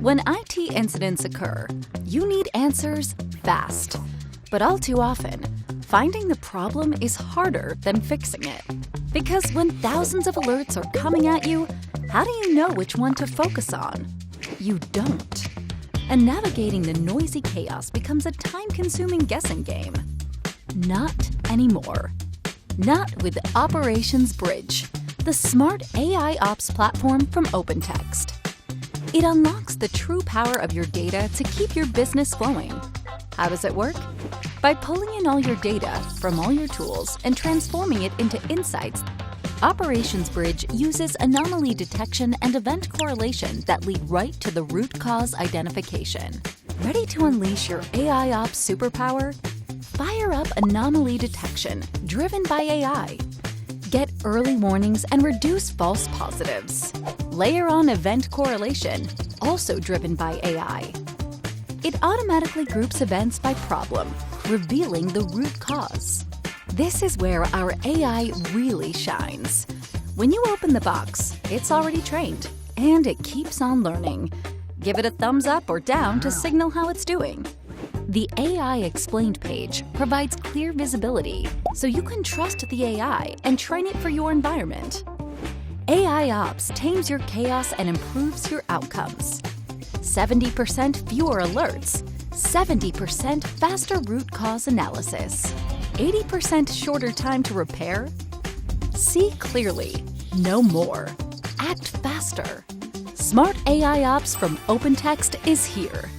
When IT incidents occur, you need answers fast. But all too often, finding the problem is harder than fixing it. Because when thousands of alerts are coming at you, how do you know which one to focus on? You don't. And navigating the noisy chaos becomes a time-consuming guessing game. Not anymore. Not with Operations Bridge, the smart AIOps platform from OpenText. It unlocks the true power of your data to keep your business flowing. How does it work? By pulling in all your data from all your tools and transforming it into insights. Operations Bridge uses anomaly detection and event correlation that lead right to the root cause identification. Ready to unleash your AIOps superpower? Fire up anomaly detection, driven by AI. Get early warnings and reduce false positives. Layer on event correlation, also driven by AI. It automatically groups events by problem, revealing the root cause. This is where our AI really shines. When you open the box, it's already trained, and it keeps on learning. Give it a thumbs up or down to signal how it's doing. The AI Explained page provides clear visibility, so you can trust the AI and train it for your environment. AIOps tames your chaos and improves your outcomes. 70% fewer alerts, 70% faster root cause analysis, 80% shorter time to repair. See clearly, no more. Act faster. Smart AIOps from OpenText is here.